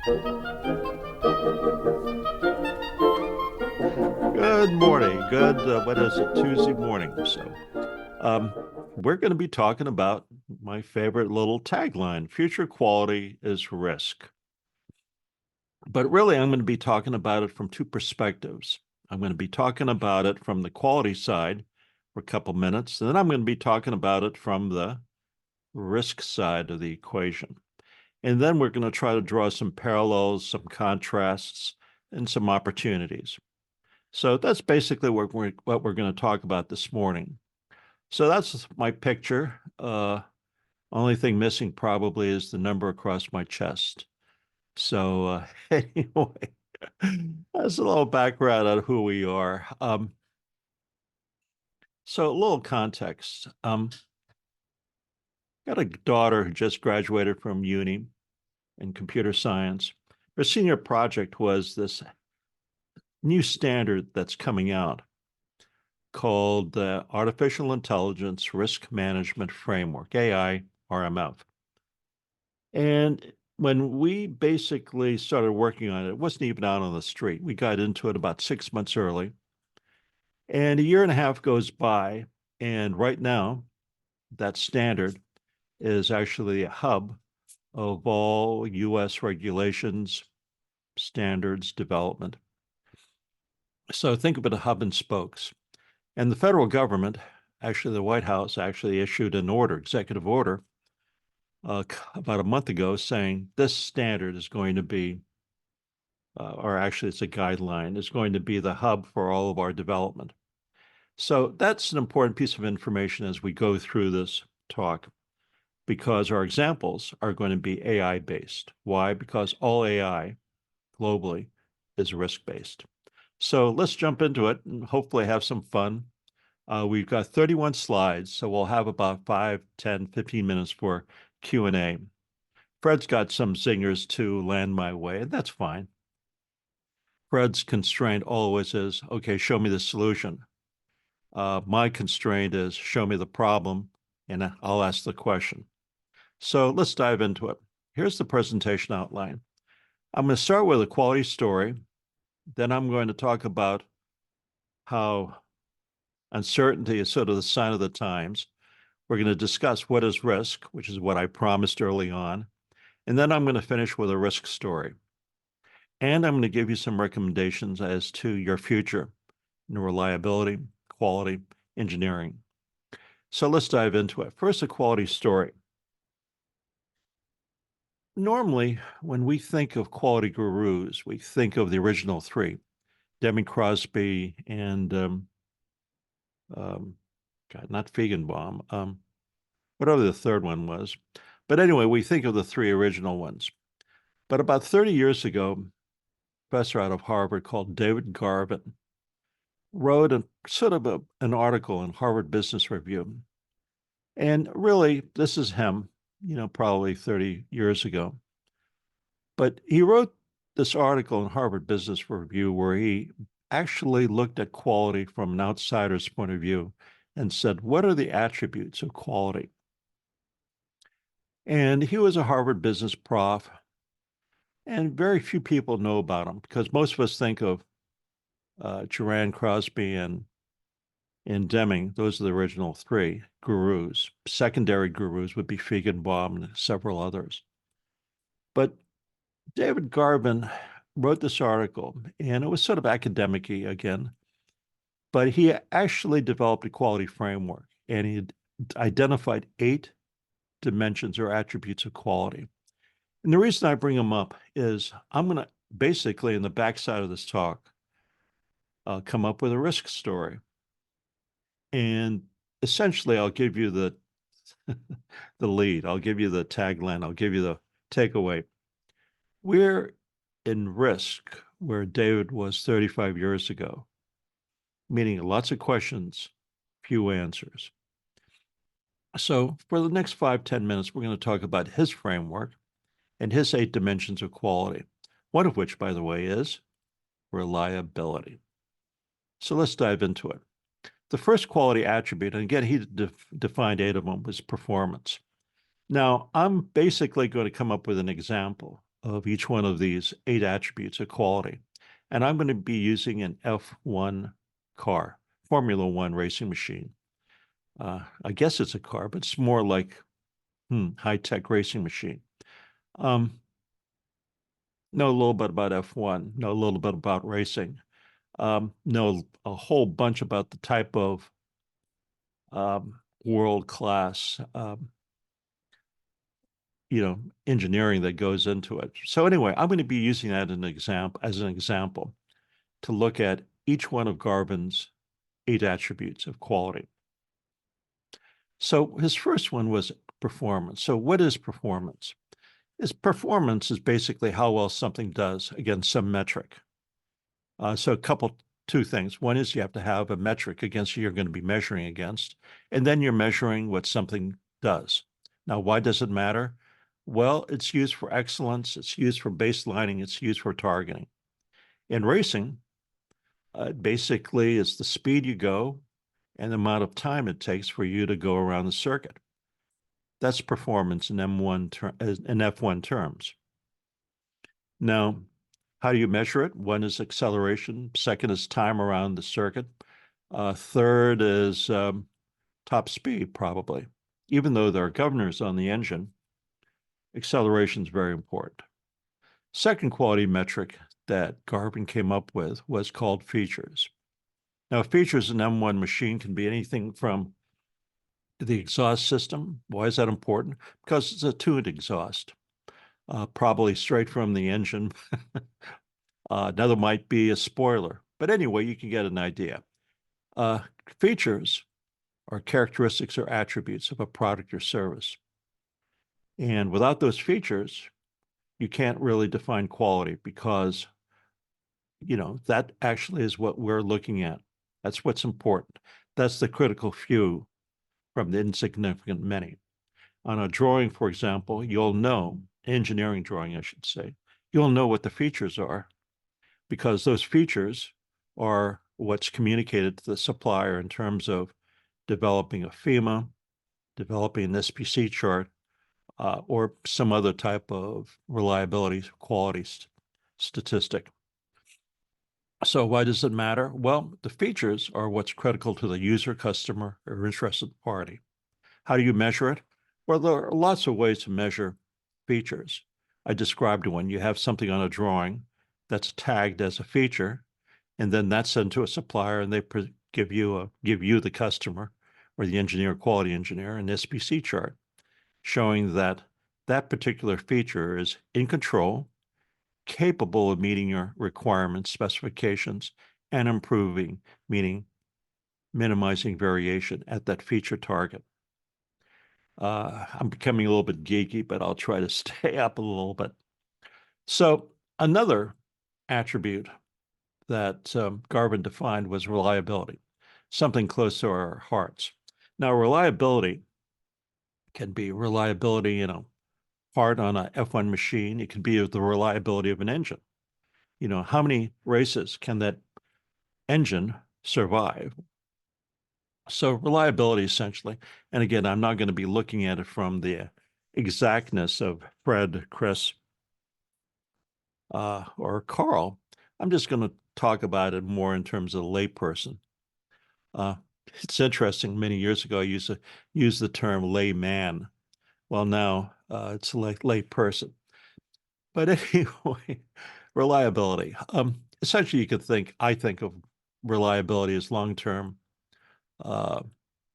Good morning. What is it? Tuesday morning. Um, we're going to be talking about my favorite little tagline, future quality is risk. But really, I'm going to be talking about it from two perspectives. I'm going to be talking about it from the quality side for a couple minutes, and then I'm going to be talking about it from the risk side of the equation. And then we're going to try to draw some parallels, some contrasts, and some opportunities. So that's basically what we're going to talk about this morning. So that's my picture. Only thing missing probably is the number across my chest. So anyway, that's a little background on who we are. So a little context. Got a daughter who just graduated from uni in computer science. Her senior project was this new standard that's coming out called the Artificial Intelligence Risk Management Framework, AI RMF. And when we basically started working on it, it wasn't even out on the street. We got into it about 6 months early. And a year and a half goes by. And right now, that standard is actually a hub of all US regulations, standards, development. So think of it as a hub and spokes. And the federal government, actually, the White House actually issued an order, executive order, about a month ago saying this standard is going to be, or actually it's a guideline, is going to be the hub for all of our development. So that's an important piece of information as we go through this talk, because our examples are going to be AI based. Why? Because all AI globally is risk based. So let's jump into it and hopefully have some fun. We've got 31 slides, so we'll have about 5, 10, 15 minutes for Q&A. Fred's got some zingers to land my way, and that's fine. Fred's constraint always is, okay, show me the solution. My constraint is show me the problem, and I'll ask the question. So let's dive into it. Here's the presentation outline. I'm going to start with a quality story. Then I'm going to talk about how uncertainty is sort of the sign of the times. We're going to discuss what is risk, which is what I promised early on. And then I'm going to finish with a risk story. And I'm going to give you some recommendations as to your future in reliability, quality, engineering. So let's dive into it. First, a quality story. Normally, when we think of quality gurus, we think of the original three, Deming Crosby and, God, not Feigenbaum, whatever the third one was. But anyway, we think of the three original ones. But about 30 years ago, a professor out of Harvard called David Garvin wrote an article in Harvard Business Review. And really, this is him, probably 30 years ago. But he wrote this article in Harvard Business Review where he actually looked at quality from an outsider's point of view and said, what are the attributes of quality? And he was a Harvard business prof, and very few people know about him because most of us think of Duran, Crosby, and Deming. Those are the original three gurus. Secondary gurus would be Feigenbaum and several others. But David Garvin wrote this article, and it was sort of academic-y again, but he actually developed a quality framework, and he identified 8 dimensions or attributes of quality. And the reason I bring them up is I'm going to basically, in the backside of this talk, come up with a risk story. And essentially, I'll give you the lead. I'll give you the tagline. I'll give you the takeaway. We're in risk where David was 35 years ago, meaning lots of questions, few answers. So for the next 5, 10 minutes, we're going to talk about his framework and his 8 dimensions of quality, one of which, by the way, is reliability. So let's dive into it. The first quality attribute, and again, he defined 8 of them, was performance. Now, I'm basically going to come up with an example of each one of these 8 attributes of quality. And I'm going to be using an F1 car, Formula One racing machine. I guess it's a car, but it's more like high-tech racing machine. Know a little bit about F1, know a little bit about racing, know a whole bunch about the type of world-class engineering that goes into it. So anyway, I'm going to be using that as an example to look at each one of Garvin's 8 attributes of quality. So his first one was performance. So what is performance? Performance is basically how well something does against some metric. So two things. One is you have to have a metric against you're going to be measuring against, and then you're measuring what something does. Now, why does it matter? Well, it's used for excellence, it's used for baselining, it's used for targeting. In racing, basically it's the speed you go and the amount of time it takes for you to go around the circuit. That's performance in F1 terms. Now, how do you measure it? One is acceleration. Second is time around the circuit. Third is top speed, probably. Even though there are governors on the engine, acceleration is very important. Second quality metric that Garvin came up with was called features. Now, features in an M1 machine can be anything from the exhaust system. Why is that important? Because it's a tuned exhaust, probably straight from the engine. Another might be a spoiler. But anyway, you can get an idea. Features are characteristics or attributes of a product or service. And without those features, you can't really define quality because, that actually is what we're looking at. That's what's important. That's the critical few from the insignificant many. On a drawing, for example, you'll know, engineering drawing, I should say, you'll know what the features are because those features are what's communicated to the supplier in terms of developing a FEMA, developing an SPC chart, or some other type of reliability quality statistic. So why does it matter? Well, the features are what's critical to the user, customer, or interested party. How do you measure it? Well, there are lots of ways to measure features. I described one. You have something on a drawing that's tagged as a feature, and then that's sent to a supplier, and they give you the customer or the engineer, quality engineer, an SPC chart showing that that particular feature is in control, capable of meeting your requirements, specifications, and improving, meaning minimizing variation at that feature target. I'm becoming a little bit geeky, but I'll try to stay up a little bit. So another attribute that Garvin defined was reliability, something close to our hearts. Now, reliability can be reliability, part on a F1 machine. It can be the reliability of an engine. How many races can that engine survive? So reliability, essentially. And again, I'm not going to be looking at it from the exactness of Fred, Chris, or Carl. I'm just going to talk about it more in terms of a layperson. It's interesting. Many years ago, I used to use the term layman. Well, now it's lay person. But anyway, reliability. Essentially, I think of reliability as long-term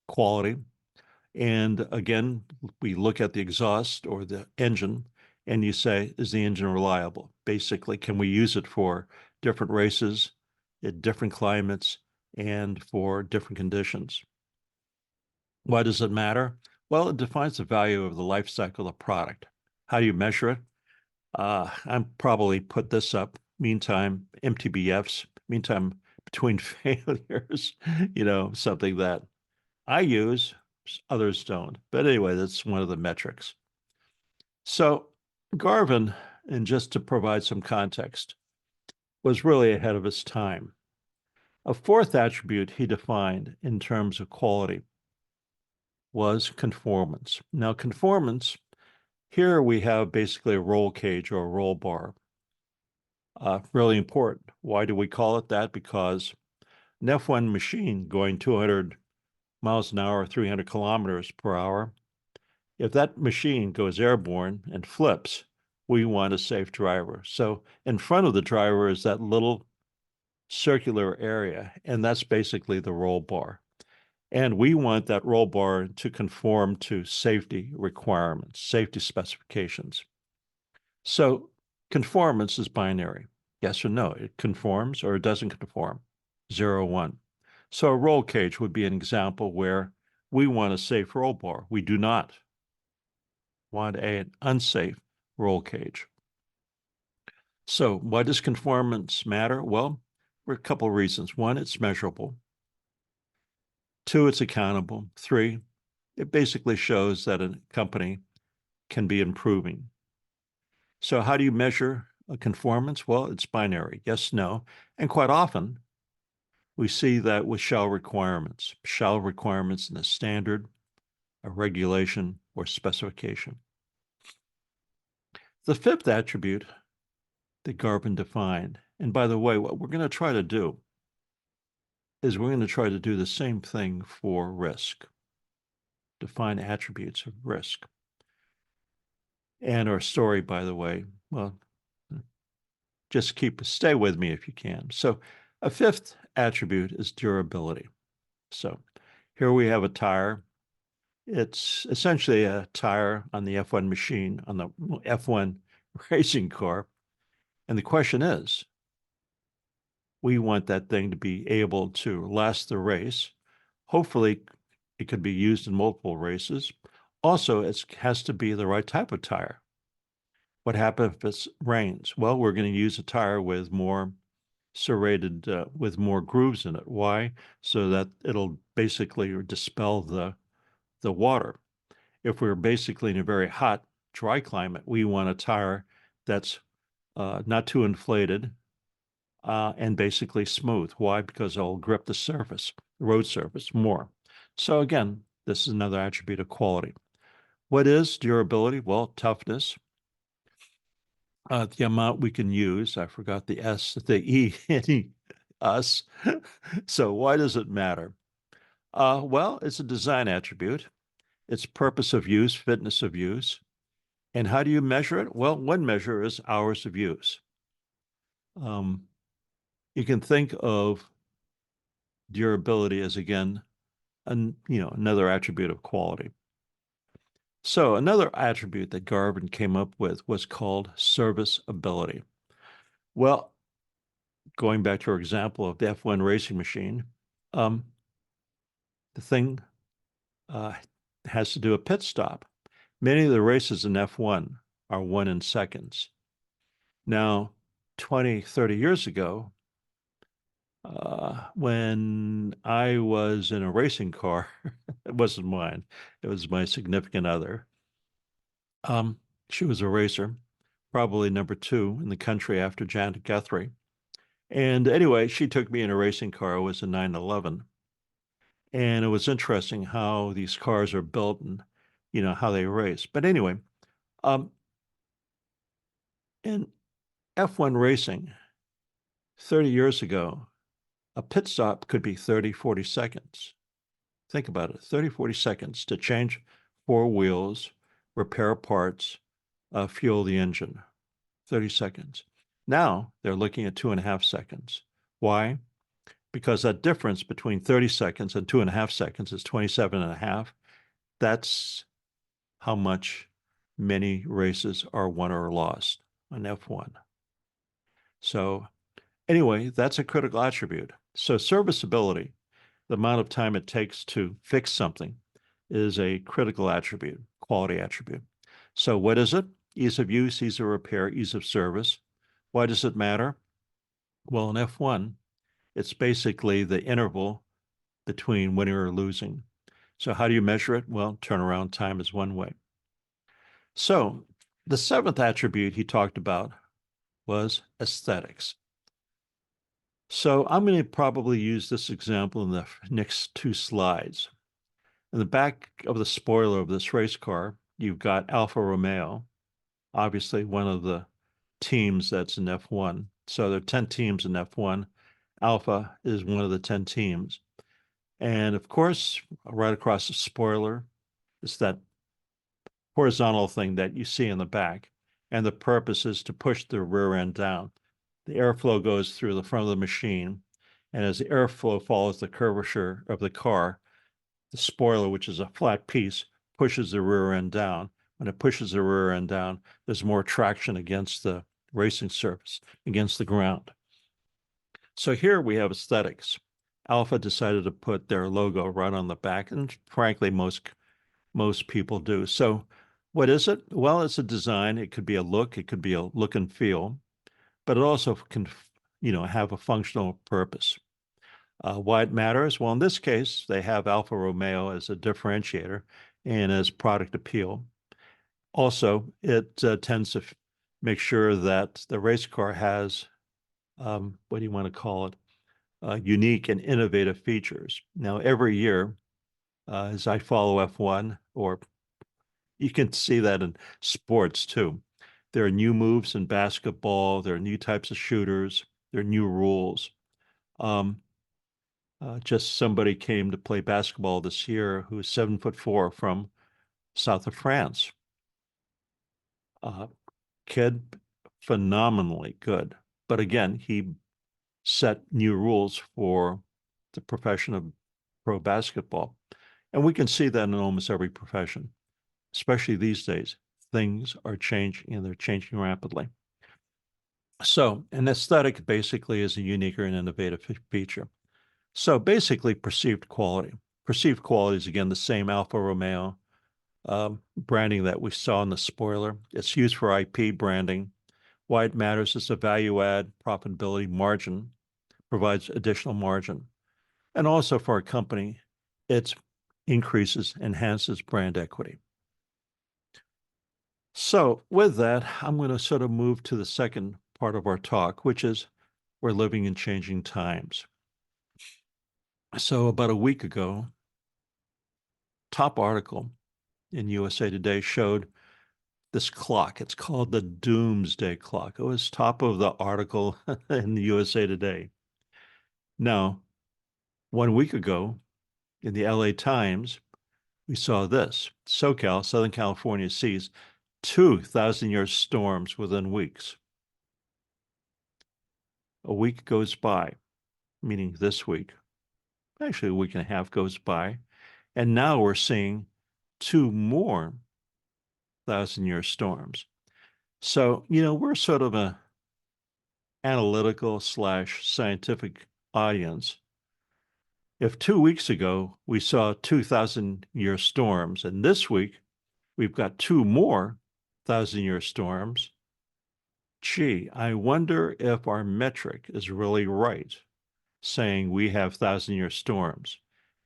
quality. And again, we look at the exhaust or the engine and you say, is the engine reliable? Basically, can we use it for different races, in different climates, and for different conditions? Why does it matter? Well, it defines the value of the life cycle of the product. How do you measure it? I'm probably put this up. Meantime, MTBFs, meantime between failures, something that I use, others don't. But anyway, that's one of the metrics. So Garvin, and just to provide some context, was really ahead of his time. A fourth attribute he defined in terms of quality was conformance. Now, conformance, Here we have basically a roll cage or a roll bar. Really important. Why do we call it that? Because an F1 machine going 200 miles an hour, 300 kilometers per hour, if that machine goes airborne and flips, we want a safe driver. So in front of the driver is that little circular area, and that's basically the roll bar. And we want that roll bar to conform to safety requirements, safety specifications. So conformance is binary. Yes or no. It conforms or it doesn't conform. 0, 1. So a roll cage would be an example where we want a safe roll bar. We do not want an unsafe roll cage. So why does conformance matter? Well, for a couple of reasons. One, it's measurable. Two, it's accountable. Three, it basically shows that a company can be improving. So how do you measure a conformance? Well, it's binary, yes, no. And quite often, we see that with shall requirements in a standard, a regulation, or specification. The fifth attribute that Garvin defined, and by the way, what we're going to try to do is we're going to try to do the same thing for risk, define attributes of risk. And our story, by the way, well, just stay with me if you can. So a fifth attribute is durability. So here we have a tire. It's essentially a tire on the F1 machine, on the F1 racing car. And the question is, we want that thing to be able to last the race. Hopefully, it could be used in multiple races. Also, it has to be the right type of tire. What happens if it rains? Well, we're going to use a tire with more serrated, with more grooves in it. Why? So that it'll basically dispel the water. If we're basically in a very hot, dry climate, we want a tire that's not too inflated and basically smooth. Why? Because it'll grip the surface, the road surface more. So again, this is another attribute of quality. What is durability? Well, toughness. The amount we can use, I forgot the S, the E in us. So why does it matter? Well, it's a design attribute. It's purpose of use, fitness of use. And how do you measure it? Well, one measure is hours of use. You can think of durability as, again, another attribute of quality. So another attribute that Garvin came up with was called serviceability. Well, going back to our example of the F1 racing machine, the thing has to do a pit stop. Many of the races in F1 are won in seconds. Now, 20, 30 years ago, when I was in a racing car, it wasn't mine, it was my significant other. She was a racer, probably number 2 in the country after Janet Guthrie. And anyway, she took me in a racing car. It was a 911. And it was interesting how these cars are built and, how they race. But anyway, in F1 racing, 30 years ago, a pit stop could be 30, 40 seconds. Think about it, 30, 40 seconds to change 4 wheels, repair parts, fuel the engine, 30 seconds. Now they're looking at 2.5 seconds. Why? Because that difference between 30 seconds and 2.5 seconds is 27.5. That's how much many races are won or lost on F1. So anyway, that's a critical attribute. So serviceability, the amount of time it takes to fix something, is a critical attribute, quality attribute. So what is it? Ease of use, ease of repair, ease of service. Why does it matter? Well, in F1, it's basically the interval between winning or losing. So how do you measure it? Well, turnaround time is one way. So the 7th attribute he talked about was aesthetics. So I'm going to probably use this example in the next 2 slides. In the back of the spoiler of this race car you've got Alfa Romeo, obviously one of the teams that's in F1. So there are 10 teams in F1. Alpha is one of the 10 teams. And of course, right across the spoiler is that horizontal thing that you see in the back. And the purpose is to push the rear end down. The airflow goes through the front of the machine. And as the airflow follows the curvature of the car, the spoiler, which is a flat piece, pushes the rear end down. When it pushes the rear end down, there's more traction against the racing surface, against the ground. So here we have aesthetics. Alpha decided to put their logo right on the back, and frankly, most people do. So what is it? Well, it's a design. It could be a look. It could be a look and feel, but it also can, have a functional purpose. Why it matters? Well, in this case, they have Alfa Romeo as a differentiator and as product appeal. Also, it tends to make sure that the race car has, what do you want to call it, unique and innovative features. Now, every year, as I follow F1, or you can see that in sports too, there are new moves in basketball, there are new types of shooters, there are new rules. Just somebody came to play basketball this year who's 7'4" from south of France. Kid, phenomenally good. But again, he set new rules for the profession of pro basketball. And we can see that in almost every profession, especially these days. Things are changing and they're changing rapidly. So an aesthetic basically is a unique or an innovative feature. So basically perceived quality. Perceived quality is, again, the same Alfa Romeo branding that we saw in the spoiler. It's used for IP branding. Why it matters is the value add, profitability, margin, provides additional margin. And also for a company, it enhances brand equity. So with that, I'm going to sort of move to the second part of our talk, which is we're living in changing times. So about a week ago, top article in USA Today showed this clock. It's called the Doomsday Clock. It was top of the article in the USA Today. Now, 1 week ago in the LA Times, we saw this. SoCal, Southern California, sees 2,000-year storms within weeks. A week goes by, meaning this week. Actually, a week and a half goes by. And now we're seeing 2 more 1,000-year storms. So, we're sort of a analytical / scientific audience. If 2 weeks ago we saw 2,000-year storms, and this week we've got 2 more 1,000-year storms, gee, I wonder if our metric is really right, saying we have 1,000-year storms.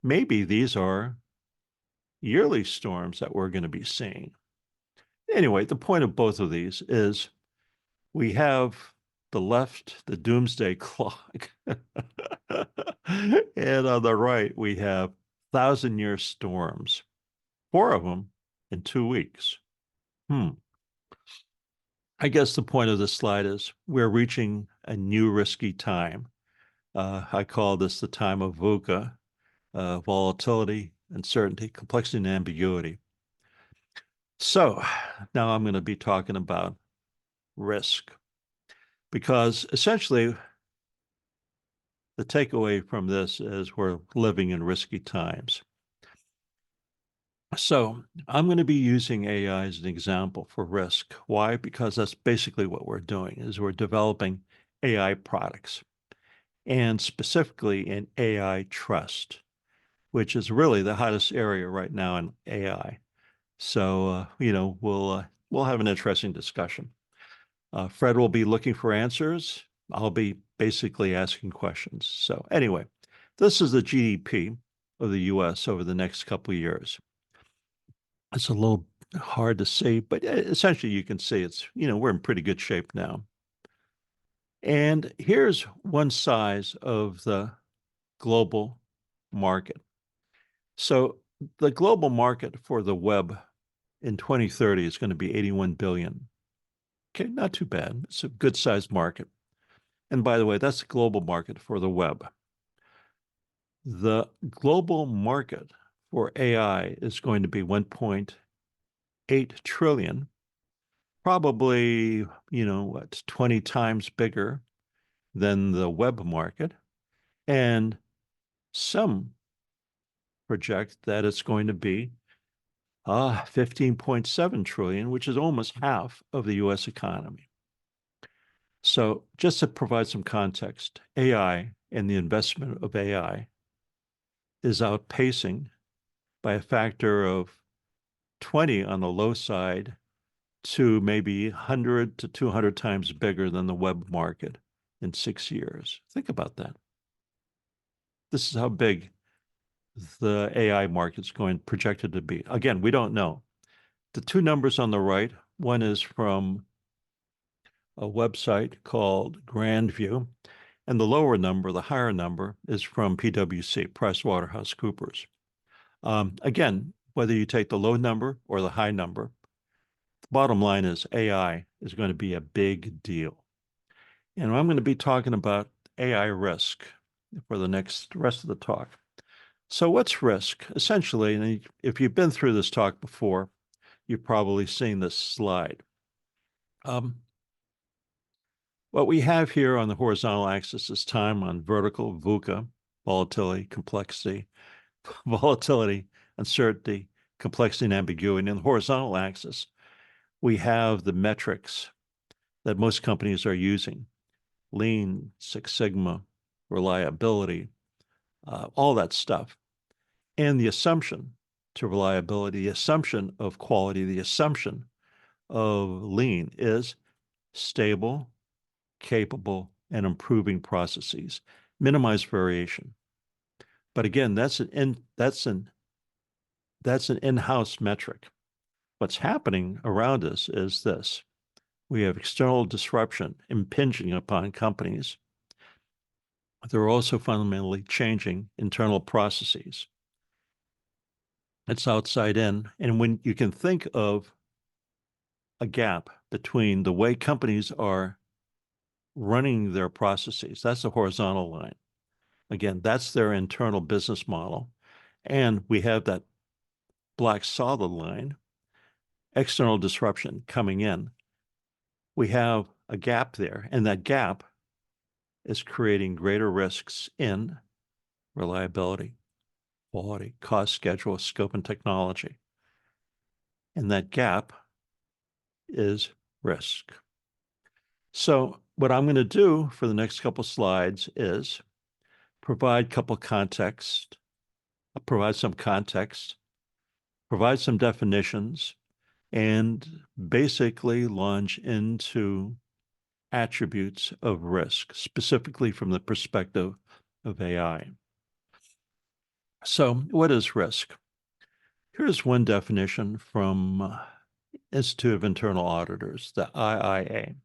Maybe these are yearly storms that we're going to be seeing. Anyway, the point of both of these is we have the left, the doomsday clock, and on the right, we have 1,000-year storms, 4 of them in 2 weeks. I guess the point of this slide is we're reaching a new risky time. I call this the time of VUCA, volatility, uncertainty, complexity, and ambiguity. So now I'm going to be talking about risk, because essentially the takeaway from this is we're living in risky times. So I'm going to be using AI as an example for risk. Why? Because that's basically what we're doing, is we're developing AI products, and specifically in AI trust, which is really the hottest area right now in AI. So, we'll have an interesting discussion. Fred will be looking for answers. I'll be basically asking questions. So anyway, this is the GDP of the US over the next couple of years. It's a little hard to see, but essentially you can see it's, we're in pretty good shape now. And here's one size of the global market. So the global market for the web in 2030 is going to be 81 billion. Okay, not too bad. It's a good sized market. And by the way, that's the global market for the web. The global market for AI is going to be 1.8 trillion, probably, 20 times bigger than the web market. And some project that it's going to be 15.7 trillion, which is almost half of the US economy. So just to provide some context, AI and the investment of AI is outpacing by a factor of 20 on the low side to maybe 100 to 200 times bigger than the web market in 6 years. Think about that. This is how big the AI market's going projected to be. Again, we don't know. The two numbers on the right, one is from a website called Grandview, and the lower number, the higher number, is from PwC, PricewaterhouseCoopers. Again, whether you take the low number or the high number, the bottom line is AI is going to be a big deal. And I'm going to be talking about AI risk for the rest of the talk. So what's risk? Essentially, and if you've been through this talk before, you've probably seen this slide. What we have here on the horizontal axis is time, on vertical, VUCA, volatility, complexity, volatility, uncertainty, complexity, and ambiguity. On the horizontal axis, we have the metrics that most companies are using: Lean, Six Sigma, reliability, all that stuff. And the assumption to reliability, the assumption of quality, the assumption of Lean is stable, capable, and improving processes, minimize variation. But again, that's an in-house metric. What's happening around us is this: we have external disruption impinging upon companies. They're also fundamentally changing internal processes. It's outside in. And when you can think of a gap between the way companies are running their processes, that's the horizontal line. Again, that's their internal business model. And we have that black solid line, external disruption coming in. We have a gap there, and that gap is creating greater risks in reliability, quality, cost, schedule, scope, and technology. And that gap is risk. So what I'm going to do for the next couple slides is provide some context, provide some definitions, and basically launch into attributes of risk, specifically from the perspective of AI. So what is risk? Here's one definition from Institute of Internal Auditors, the IIA.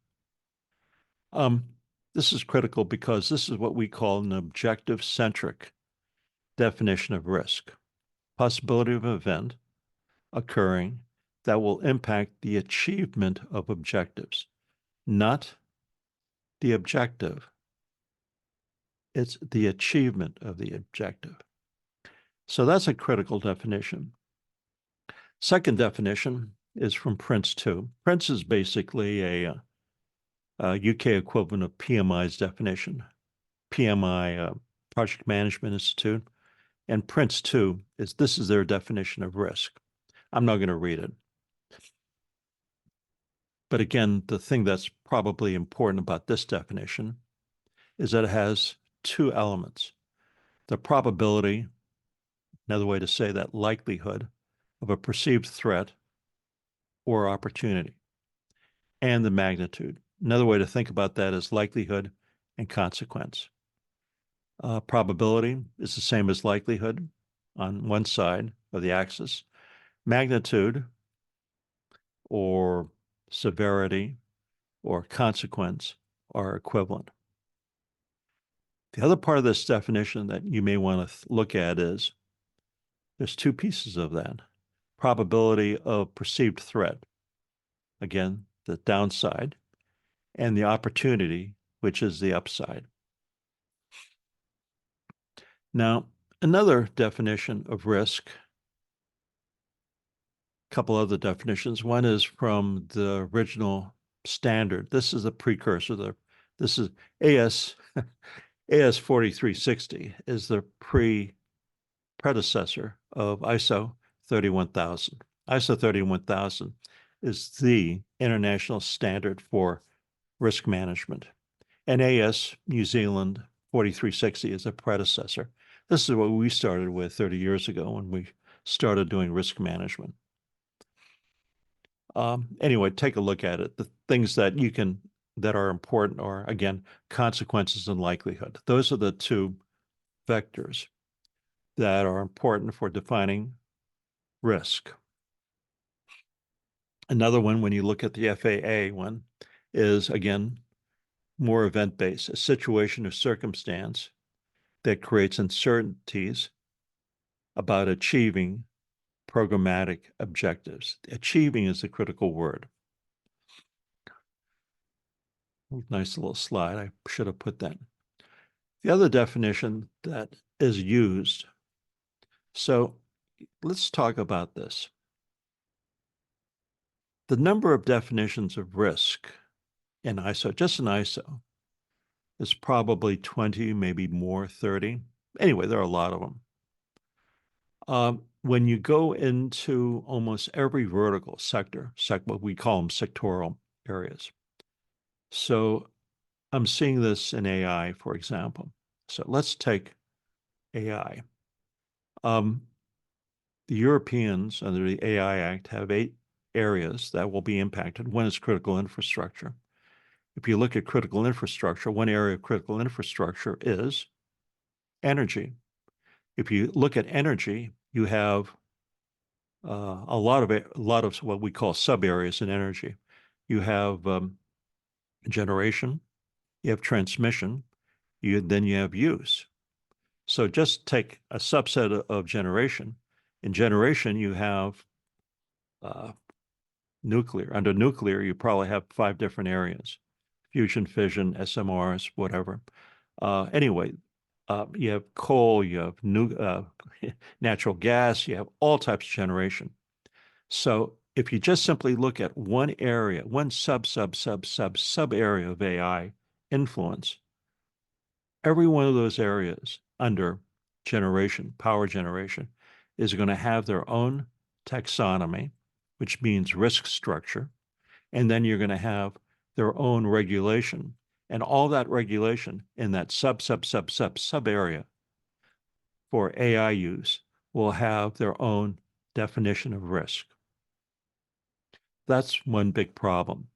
This is critical because this is what we call an objective-centric definition of risk: possibility of an event occurring that will impact the achievement of objectives, not the objective. It's the achievement of the objective. So that's a critical definition. Second definition is from Prince 2. Prince is basically a UK equivalent of PMI's definition, PMI, Project Management Institute. And Prince 2 this is their definition of risk. I'm not going to read it. But again, the thing that's probably important about this definition is that it has two elements: the probability, another way to say that, likelihood of a perceived threat or opportunity, and the magnitude. Another way to think about that is likelihood and consequence. Probability is the same as likelihood on one side of the axis. Magnitude or severity or consequence are equivalent. The other part of this definition that you may want to look at is there's two pieces of that. probability of perceived threat, again, the downside, and the opportunity, which is the upside. Now, another definition of risk, a couple other definitions. One is from the original standard. This is a precursor. This is AS 4360 is the predecessor of ISO 31000. ISO 31000 is the international standard for risk management. And AS New Zealand 4360 is a predecessor. This is what we started with 30 years ago when we started doing risk management. Anyway, take a look at it. The things that are important are, again, consequences and likelihood. Those are the two vectors that are important for defining risk. Another one, when you look at the FAA one, is, again, more event-based, a situation or circumstance that creates uncertainties about achieving programmatic objectives. Achieving is a critical word. Nice little slide. I should have put that. The other definition that is used. So let's talk about this. The number of definitions of risk in ISO, just in ISO, is probably 20, maybe more, 30. Anyway, there are a lot of them. When you go into almost every vertical sector, what we call them sectoral areas. So I'm seeing this in AI, for example. So let's take AI. The Europeans, under the AI Act, have 8 areas that will be impacted. One is critical infrastructure. If you look at critical infrastructure, one area of critical infrastructure is energy. If you look at energy, you have a lot of what we call sub areas in energy. You have generation, you have transmission, then you have use. So just take a subset of generation. In generation, you have nuclear. Under nuclear, you probably have 5 different areas: fusion, fission, SMRs, whatever. Anyway, you have coal, you have natural gas, you have all types of generation. So if you just simply look at one area, one sub area of AI influence, every one of those areas under generation, power generation, is going to have their own taxonomy, which means risk structure. And then you're going to have their own regulation. And all that regulation in that sub area for AI use will have their own definition of risk. That's one big problem.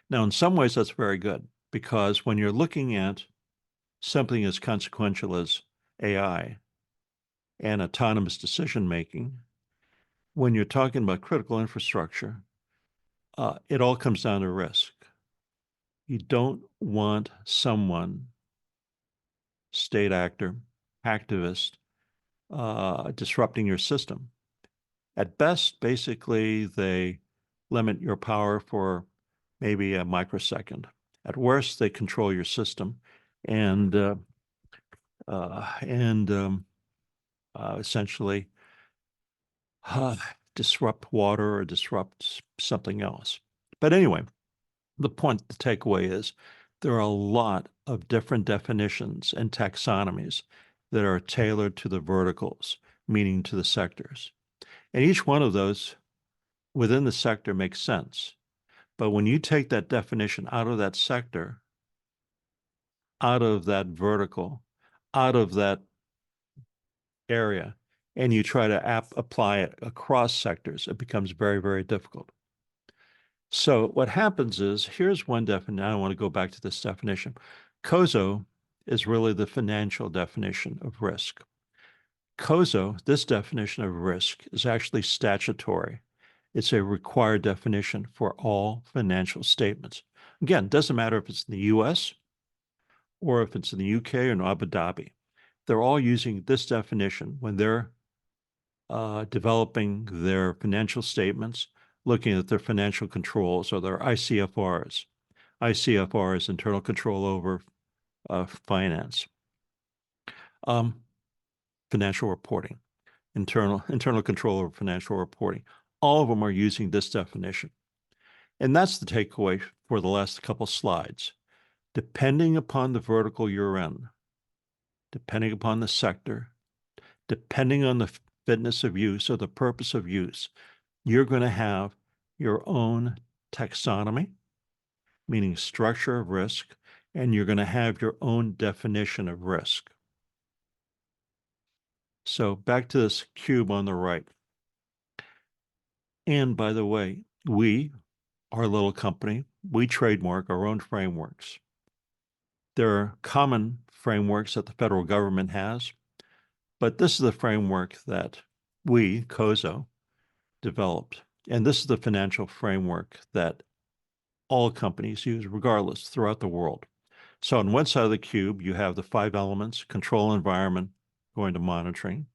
Now, in some ways, that's very good, because when you're looking at something as consequential as AI and autonomous decision-making, when you're talking about critical infrastructure, it all comes down to risk. You don't want someone, state actor, activist, disrupting your system. At best, basically, they limit your power for maybe a microsecond. At worst, they control your system and essentially disrupt water or disrupt something else. But anyway, the point, the takeaway is there are a lot of different definitions and taxonomies that are tailored to the verticals, meaning to the sectors. And each one of those within the sector makes sense. But when you take that definition out of that sector, out of that vertical, out of that area, and you try to apply it across sectors, it becomes very, very difficult. So what happens is, here's one definition. I want to go back to this definition. COSO is really the financial definition of risk. COSO, this definition of risk, is actually statutory. It's a required definition for all financial statements. Again, it doesn't matter if it's in the US or if it's in the UK or in Abu Dhabi. They're all using this definition when they're developing their financial statements, looking at their financial controls or their ICFRs. ICFR is internal control over finance. Financial reporting, internal control over financial reporting. All of them are using this definition. And that's the takeaway for the last couple slides. Depending upon the vertical you're in, depending upon the sector, depending on the fitness of use or the purpose of use, you're going to have your own taxonomy, meaning structure of risk, and you're going to have your own definition of risk. So back to this cube on the right. And by the way, our little company, we trademark our own frameworks. There are common frameworks that the federal government has, but this is the framework that we, COSO, developed. And this is the financial framework that all companies use regardless throughout the world. So on one side of the cube, you have the 5 elements: control, environment, going to monitoring.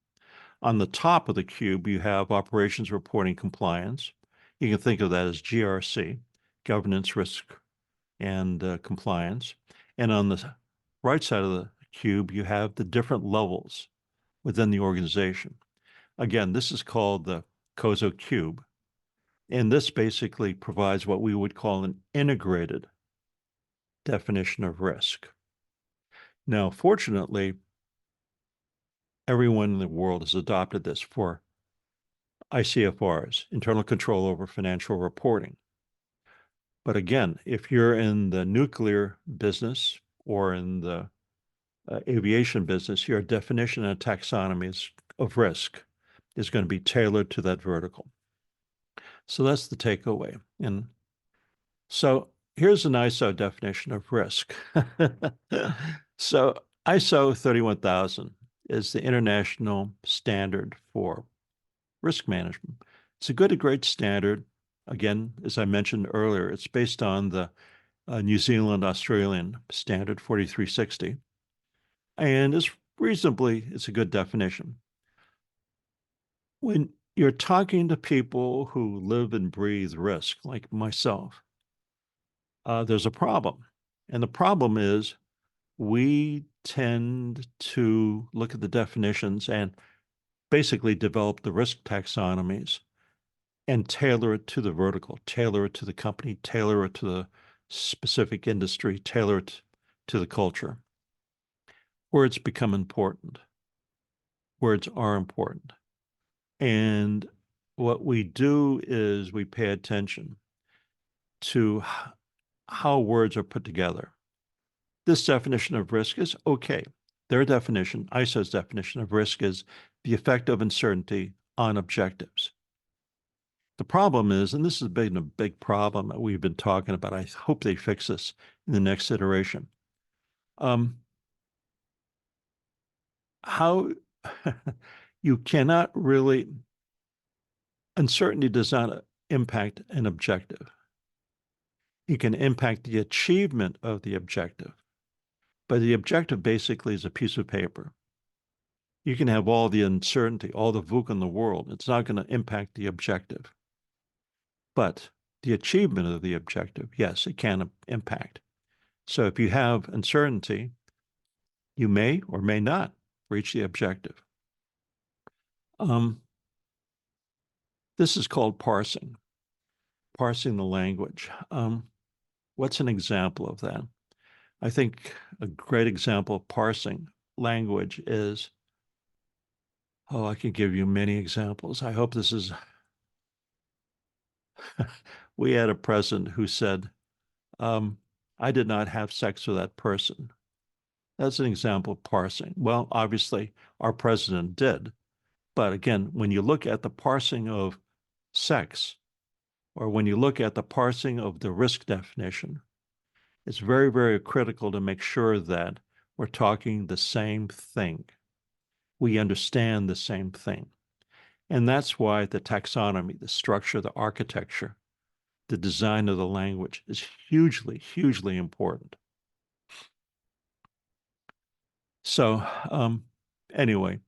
On the top of the cube, you have operations, reporting, compliance. You can think of that as GRC, governance, risk, and compliance. And on the right side of the cube, you have the different levels within the organization. Again, this is called the COSO cube. And this basically provides what we would call an integrated definition of risk. Now, fortunately, everyone in the world has adopted this for ICFRs, internal control over financial reporting. But again, if you're in the nuclear business or in the aviation business, your definition and taxonomy of risk is going to be tailored to that vertical. So that's the takeaway. And so here's an ISO definition of risk. So ISO 31000 is the international standard for risk management. It's a good to great standard. Again, as I mentioned earlier, it's based on the New Zealand Australian standard 4360. And it's a good definition. When you're talking to people who live and breathe risk, like myself, there's a problem. And the problem is we tend to look at the definitions and basically develop the risk taxonomies and tailor it to the vertical, tailor it to the company, tailor it to the specific industry, tailor it to the culture. Words become important. Words are important. And what we do is we pay attention to how words are put together. This definition of risk is okay. Their definition, ISO's definition of risk, is the effect of uncertainty on objectives. The problem is, and this has been a big problem that we've been talking about, I hope they fix this in the next iteration. How you cannot really, uncertainty does not impact an objective. It can impact the achievement of the objective. But the objective basically is a piece of paper. You can have all the uncertainty, all the VUCA in the world. It's not going to impact the objective. But the achievement of the objective, yes, it can impact. So if you have uncertainty, you may or may not reach the objective. This is called parsing the language. What's an example of that? I think a great example of parsing language is, I can give you many examples. I hope this is, we had a president who said, I did not have sex with that person. That's an example of parsing. Well, obviously, our president did. But again, when you look at the parsing of sex, or when you look at the parsing of the risk definition, it's very, very critical to make sure that we're talking the same thing. We understand the same thing. And that's why the taxonomy, the structure, the architecture, the design of the language is hugely, hugely important. So anyway,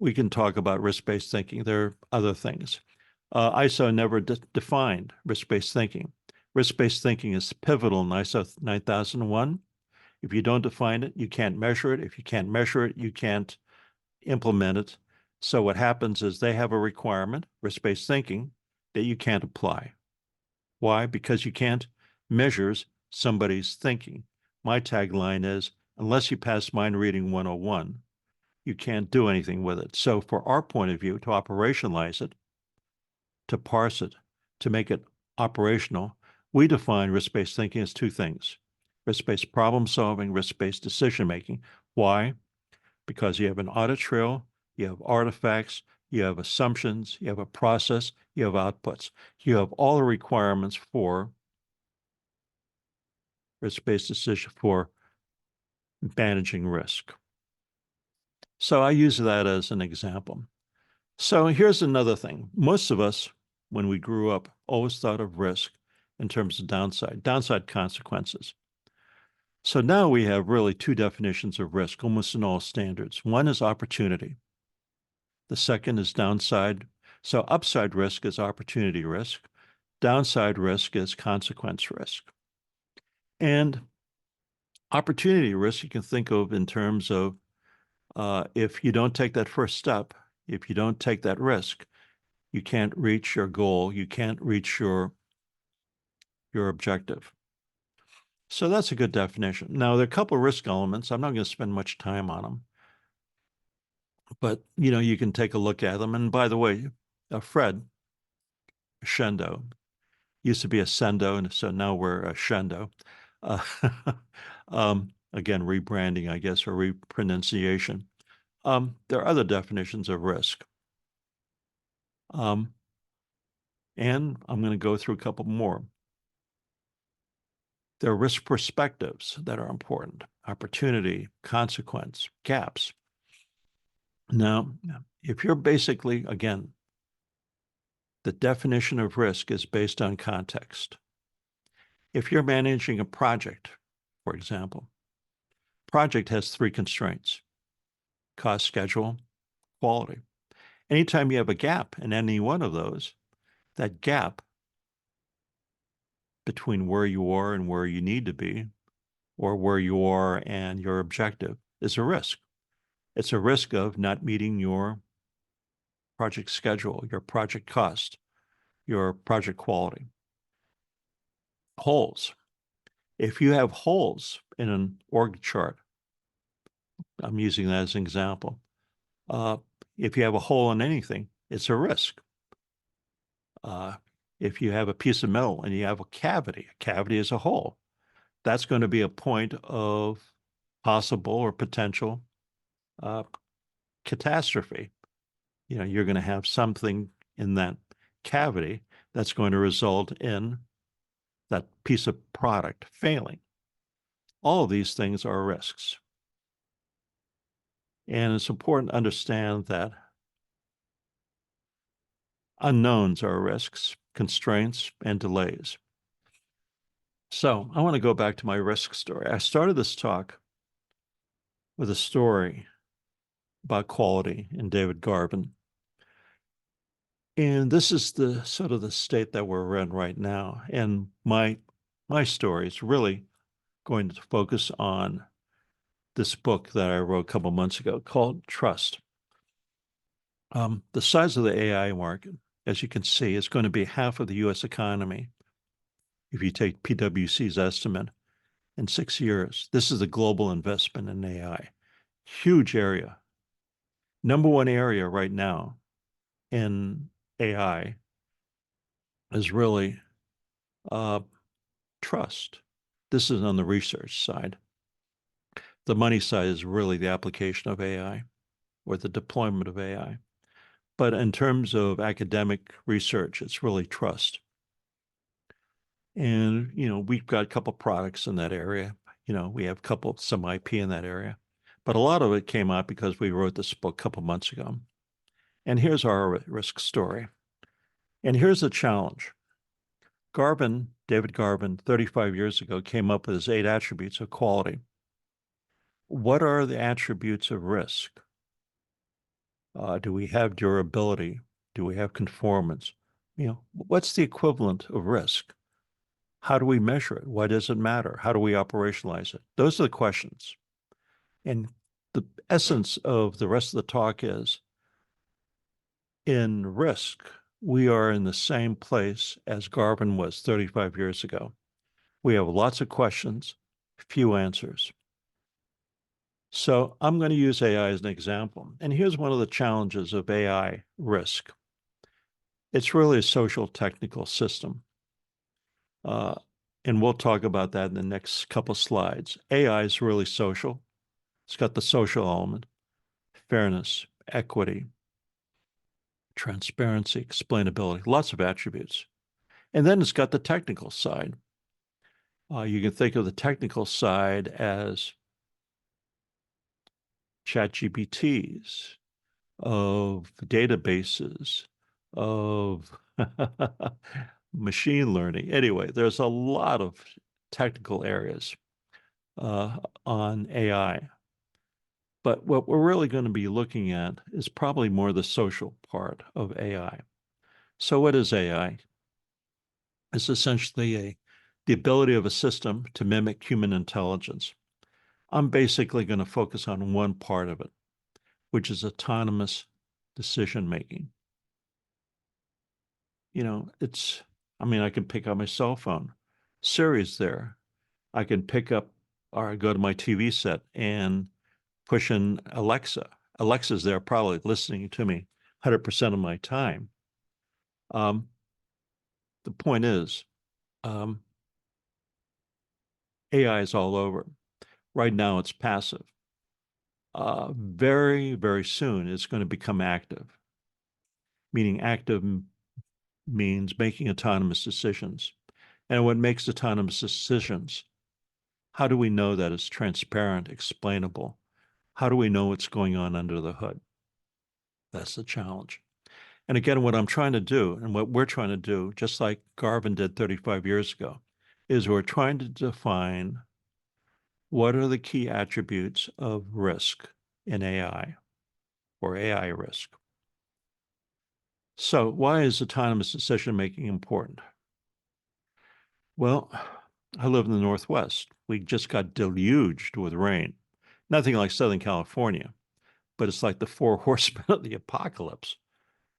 we can talk about risk-based thinking. There are other things. ISO never defined risk-based thinking. Risk-based thinking is pivotal in ISO 9001. If you don't define it, you can't measure it. If you can't measure it, you can't implement it. So what happens is they have a requirement, risk-based thinking, that you can't apply. Why? Because you can't measure somebody's thinking. My tagline is, unless you pass mind reading 101, you can't do anything with it. So for our point of view, to operationalize it, to parse it, to make it operational, we define risk-based thinking as two things: risk-based problem solving, risk-based decision making. Why? Because you have an audit trail, you have artifacts, you have assumptions, you have a process, you have outputs. You have all the requirements for risk-based decision, for managing risk. So I use that as an example. So here's another thing. Most of us, when we grew up, always thought of risk in terms of downside consequences. So now we have really two definitions of risk, almost in all standards. One is opportunity. The second is downside. So upside risk is opportunity risk. Downside risk is consequence risk. And opportunity risk you can think of in terms of if you don't take that first step, if you don't take that risk, you can't reach your goal, you can't reach your objective. So that's a good definition. Now, there are a couple of risk elements. I'm not going to spend much time on them, but you can take a look at them. And by the way, Fred Shendo used to be a Sendo, and so now we're a Shendo. Uh, again, rebranding, I guess, or repronunciation. There are other definitions of risk. And I'm going to go through a couple more. There are risk perspectives that are important: opportunity, consequence, gaps. Now, if you're basically, again, the definition of risk is based on context. If you're managing a project, for example, project has three constraints: cost, schedule, quality. Anytime you have a gap in any one of those, that gap between where you are and where you need to be, or where you are and your objective, is a risk. It's a risk of not meeting your project schedule, your project cost, your project quality. Holes. If you have holes in an org chart, I'm using that as an example. If you have a hole in anything, it's a risk. If you have a piece of metal and you have a cavity is a hole. That's going to be a point of possible or potential catastrophe. You're going to have something in that cavity that's going to result in that piece of product failing. All of these things are risks. And it's important to understand that unknowns are risks, constraints, and delays. So I want to go back to my risk story. I started this talk with a story about quality in David Garvin. And this is the sort of the state that we're in right now. And my story is really going to focus on this book that I wrote a couple months ago called Trust. The size of the AI market, as you can see, is going to be half of the U.S. economy if you take PwC's estimate in 6 years. This is the global investment in AI. Huge area. Number one area right now in AI is really trust. This is on the research side. The money side is really the application of AI or the deployment of AI. But in terms of academic research, it's really trust. And, we've got a couple products in that area. We have some IP in that area. But a lot of it came out because we wrote this book a couple months ago. And here's our risk story. And here's the challenge. David Garvin, 35 years ago, came up with his 8 attributes of quality. What are the attributes of risk? Do we have durability? Do we have conformance? What's the equivalent of risk? How do we measure it? Why does it matter? How do we operationalize it? Those are the questions. And the essence of the rest of the talk is in risk, we are in the same place as Garvin was 35 years ago. We have lots of questions, few answers. So I'm going to use AI as an example. And here's one of the challenges of AI risk. It's really a social technical system. Uh, and we'll talk about that in the next couple slides. AI is really social. It's got the social element, fairness, equity, transparency, explainability, lots of attributes. And then it's got the technical side. You can think of the technical side as chat GPTs, of databases, of machine learning. Anyway, there's a lot of technical areas on AI. But what we're really going to be looking at is probably more the social part of AI. So what is AI? It's essentially the ability of a system to mimic human intelligence. I'm basically going to focus on one part of it, which is autonomous decision making. I can pick up my cell phone. Siri's there. I can pick up or go to my TV set and push in Alexa. Alexa's there probably listening to me 100% of my time. The point is, AI is all over. Right now, it's passive. Very, very soon, it's going to become active, meaning active means making autonomous decisions. And what makes autonomous decisions? How do we know that it's transparent, explainable? How do we know what's going on under the hood? That's the challenge. And again, what I'm trying to do and what we're trying to do, just like Garvin did 35 years ago, is we're trying to define what are the key attributes of risk in AI or AI risk. So why is autonomous decision making important? Well, I live in the Northwest. We just got deluged with rain. Nothing like Southern California, but it's like the four horsemen of the apocalypse.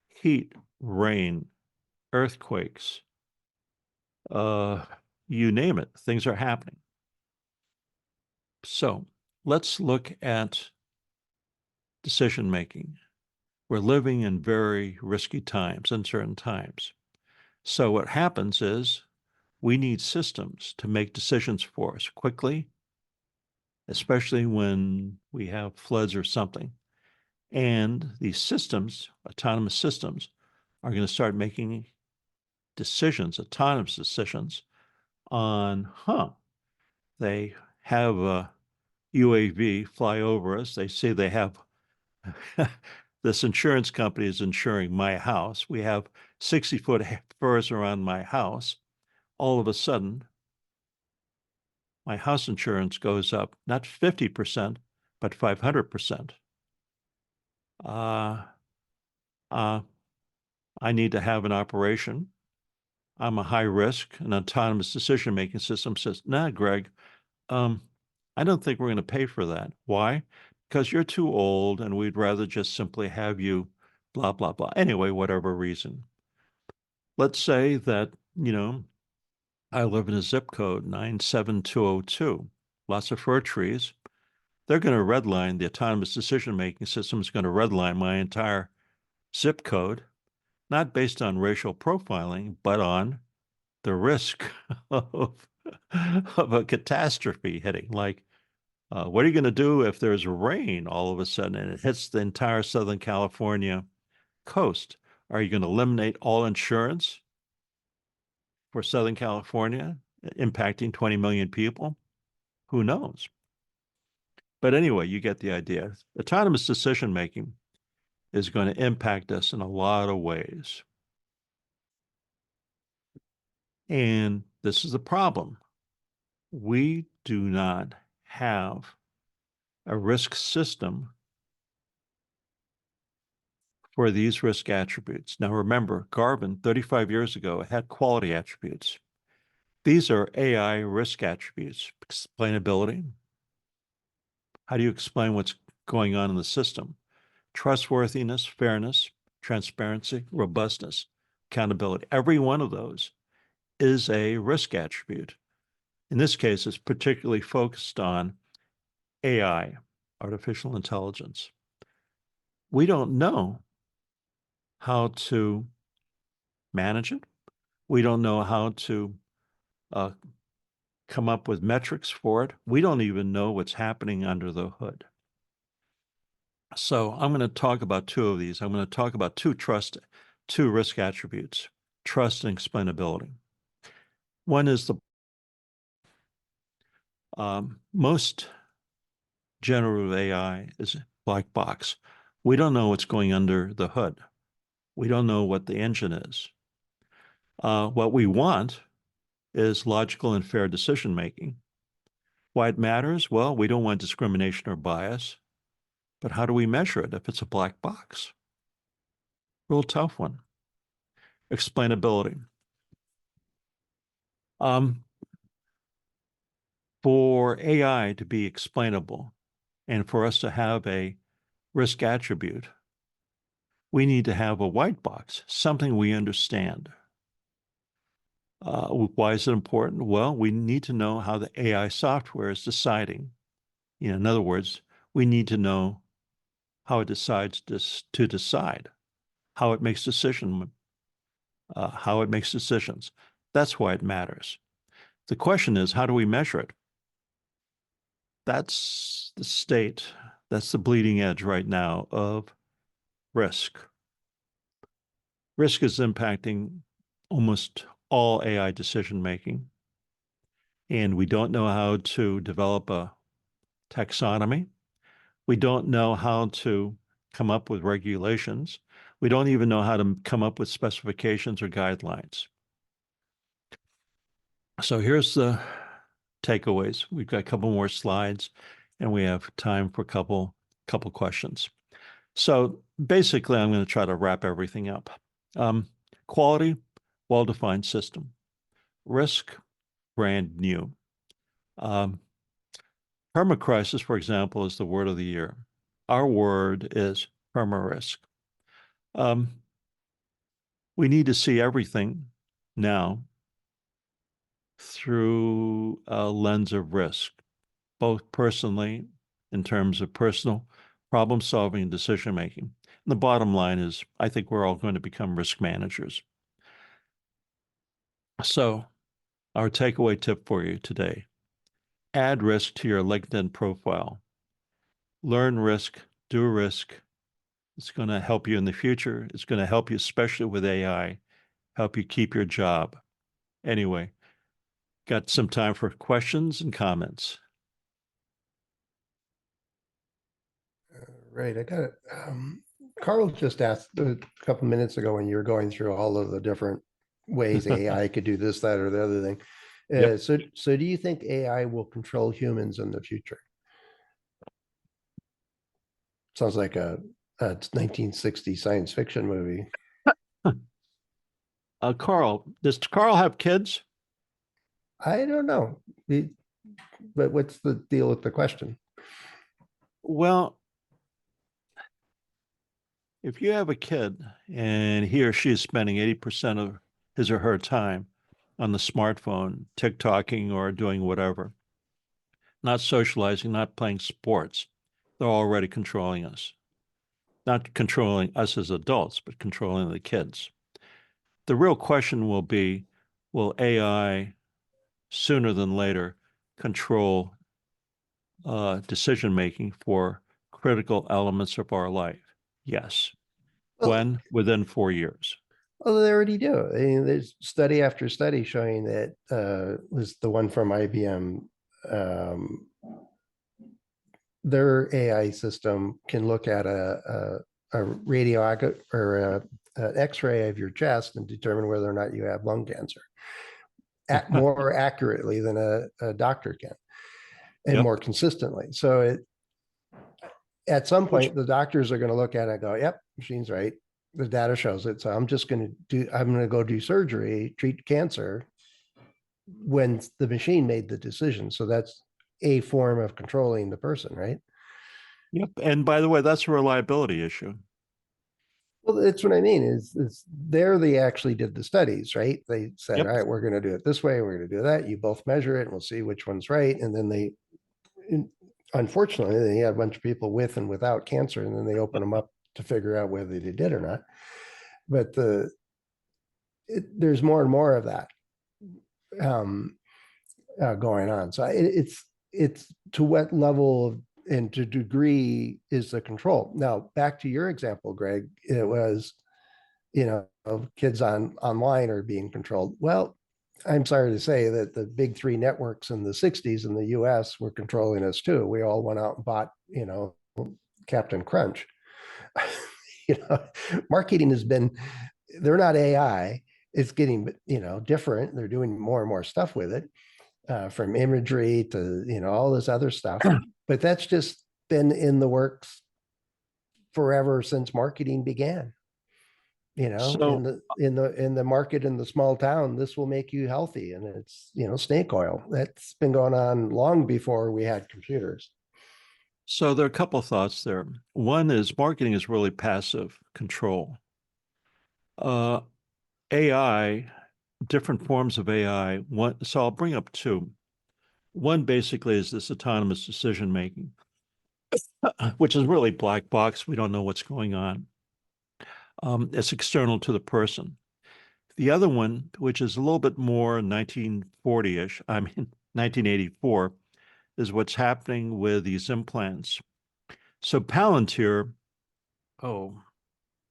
Heat, rain, earthquakes, uh, you name it, things are happening. So let's look at decision making. We're living in very risky times, uncertain times. So what happens is we need systems to make decisions for us quickly, especially when we have floods or something. And these systems, autonomous systems, are going to start making decisions, autonomous decisions on, they have a UAV fly over us. They say they have this insurance company is insuring my house. We have 60-foot furs around my house. All of a sudden, my house insurance goes up not 50%, but 500%. Uh, uh, I need to have an operation. I'm a high risk. An autonomous decision making system says, nah, Greg, um, I don't think we're going to pay for that. Why? Because you're too old and we'd rather just simply have you blah, blah, blah. Anyway, whatever reason. Let's say that, I live in a zip code 97202, lots of fir trees. They're going to redline, the autonomous decision making system is going to redline my entire zip code, not based on racial profiling, but on the risk of, of a catastrophe hitting. Like, what are you going to do if there's rain all of a sudden and it hits the entire Southern California coast? Are you going to eliminate all insurance for Southern California, impacting 20 million people? Who knows? But anyway, you get the idea. Autonomous decision making is going to impact us in a lot of ways. And this is the problem. We do not have a risk system for these risk attributes. Now remember, Garvin, 35 years ago, had quality attributes. These are AI risk attributes. Explainability. How do you explain what's going on in the system? Trustworthiness, fairness, transparency, robustness, accountability. Every one of those is a risk attribute. In this case, it's particularly focused on AI, artificial intelligence. We don't know how to manage it. We don't know how to come up with metrics for it. We don't even know what's happening under the hood. So I'm going to talk about two of these. I'm going to talk about two risk attributes, trust and explainability. One is the most generative AI is a black box. We don't know what's going under the hood. We don't know what the engine is. What we want is logical and fair decision making. Why it matters? Well, we don't want discrimination or bias, but how do we measure it if it's a black box? Real tough one. Explainability. For AI to be explainable and for us to have a risk attribute, we need to have a white box, something we understand. Why is it important? Well, we need to know how the AI software is deciding. In other words, we need to know how it decides to decide, how it makes decisions. That's why it matters. The question is, how do we measure it? That's the bleeding edge right now of risk. Risk is impacting almost all AI decision making. And we don't know how to develop a taxonomy. We don't know how to come up with regulations. We don't even know how to come up with specifications or guidelines. So here's the takeaways. We've got a couple more slides and we have time for a couple questions. So basically, I'm going to try to wrap everything up. Quality, well-defined system. Risk, brand new. Permacrisis, for example, is the word of the year. Our word is perma-risk. We need to see everything now through a lens of risk, both personally, in terms of personal problem solving and decision making. And the bottom line is, I think we're all going to become risk managers. So, our takeaway tip for you today: add risk to your LinkedIn profile. Learn risk, do risk. It's going to help you in the future. It's going to help you, especially with AI, help you keep your job. Anyway, got some time for questions and comments. Right. I got it. Carl just asked a couple minutes ago when you were going through all of the different ways AI could do this, that, or the other thing. Yep. So do you think AI will control humans in the future? Sounds like a 1960 science fiction movie. Carl, does Carl have kids? I don't know. But what's the deal with the question? Well, if you have a kid and he or she is spending 80% of his or her time on the smartphone, TikToking or doing whatever, not socializing, not playing sports, they're already controlling us. Not controlling us as adults, but controlling the kids. The real question will be, will AI sooner than later control decision-making for critical elements of our life? Yes. When? Within 4 years. Well, they already do. I mean, there's study after study showing that was the one from IBM. Their AI system can look at a radio or an X-ray of your chest and determine whether or not you have lung cancer more accurately than a doctor can, and more consistently. So at some point, the doctors are going to look at it and go, "Yep, machine's right." The data shows it. So I'm going to go do surgery, treat cancer when the machine made the decision. So that's a form of controlling the person, right? Yep. And by the way, that's a reliability issue. Well, that's what I mean is there they actually did the studies, right? They said, all Yep. right, we're going to do it this way. We're going to do that. You both measure it and we'll see which one's right. And then unfortunately, they had a bunch of people with and without cancer, and then they open them up to figure out whether they did or not. But there's more and more of that um, going on. So it's to what level and to degree is the control. Now, back to your example, Greg, it was, kids online are being controlled. Well, I'm sorry to say that the big three networks in the 60s in the US were controlling us too. We all went out and bought, Captain Crunch. Marketing they're not AI. It's getting, different. They're doing more and more stuff with it, from imagery to, all this other stuff. But that's just been in the works forever since marketing began. So, In the market in the small town, this will make you healthy, and it's snake oil. That's been going on long before we had computers. so there are a couple of thoughts there. One is marketing is really passive control. Uh, AI, different forms of AI. So I'll bring up two. One basically is this autonomous decision making, which is really black box. We don't know what's going on. It's external to the person. The other one, which is a little bit more 1940-ish, 1984, is what's happening with these implants. So Palantir, oh,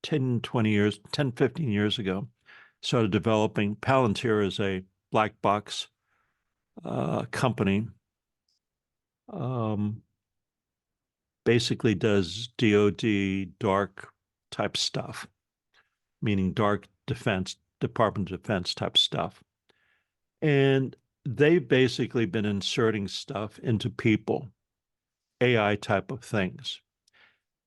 10, 20 years, 10, 15 years ago, started developing. Palantir is a black box company. Um, Basically does DoD dark type stuff, meaning dark defense, Department of Defense type stuff. And they've basically been inserting stuff into people, AI type of things.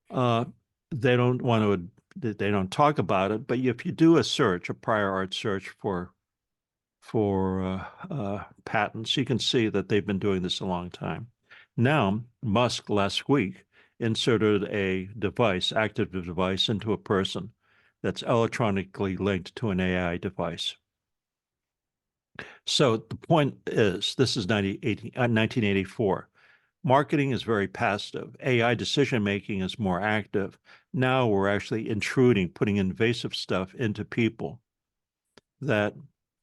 Uh, they don't want to, they don't talk about it, but if you do a search, a prior art search for patents, you can see that they've been doing this a long time. Now, Musk last week inserted a device, active device, into a person that's electronically linked to an AI device. So the point is, this is 1984. Marketing is very passive. AI decision making is more active. Now we're actually intruding, putting invasive stuff into people that,